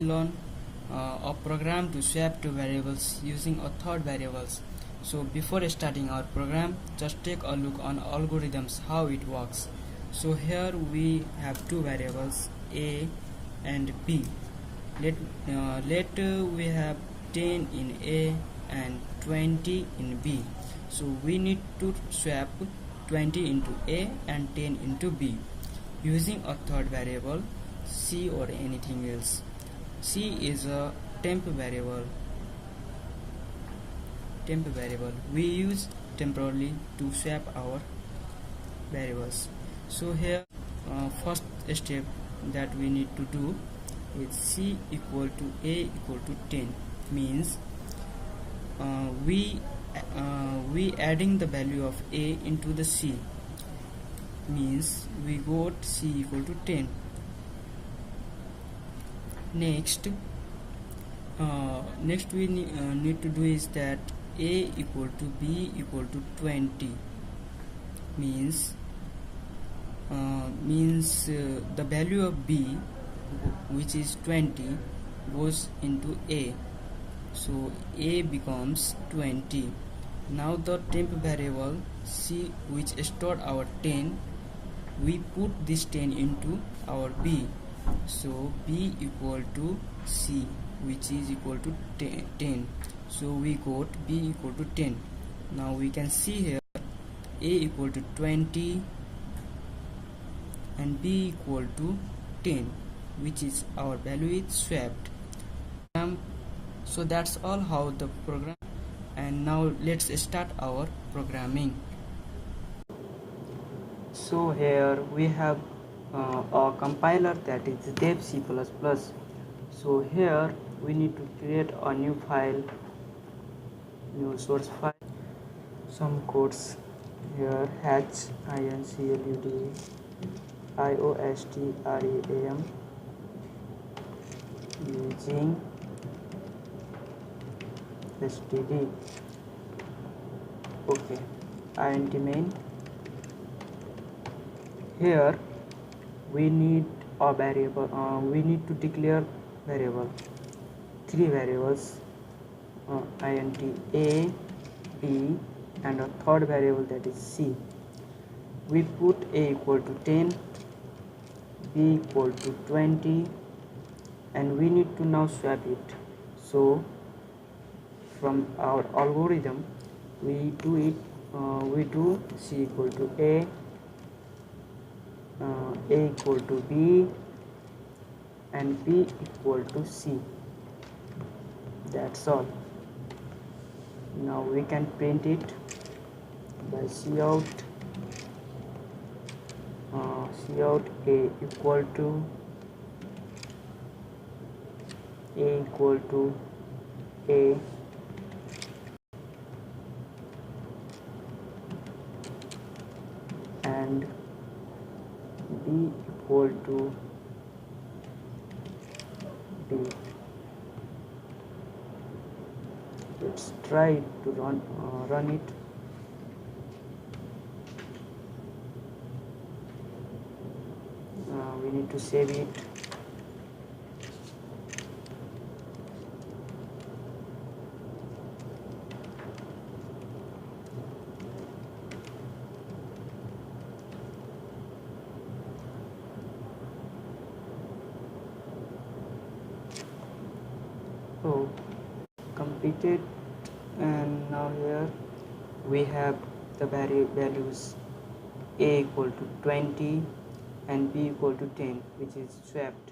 learn a program to swap two variables using a third variables. So before starting our program, just take a look on algorithms how it works. So here we have two variables a and b. Let we have 10 in a and 20 in b. So we need to swap 20 into a and 10 into b using a third variable c or anything else. C is a temp variable. We use temporarily to swap our variables. So here first step that we need to do is c equal to a equal to 10 means we adding the value of a into the c means we got c equal to 10. Next we need to do is that a equal to b equal to 20 means the value of b, which is 20, goes into a, so a becomes 20. Now the temp variable c, which stored our 10, we put this 10 into our b, so b equal to c, which is equal to 10. So we got b equal to 10. Now we can see here a equal to 20 and b equal to 10, which is our value is swapped. So that's all how the program. And now let's start our programming. So here we have a compiler, that is dev C++. So here we need to create a new file, new source file, some codes here: include iostream using std. Okay, int main. Here we need a variable, we need to declare variable, three variables, int a, b, and a third variable, that is c. We put a equal to 10, b equal to 20, and we need to now swap it. So from our algorithm we do c equal to a equal to b, and b equal to c. That's all. Now we can print it by cout a equal to a and b equal to b. Let's try to run it. We need to save it. So completed, and now here we have the values a equal to 20 and b equal to 10, which is swapped.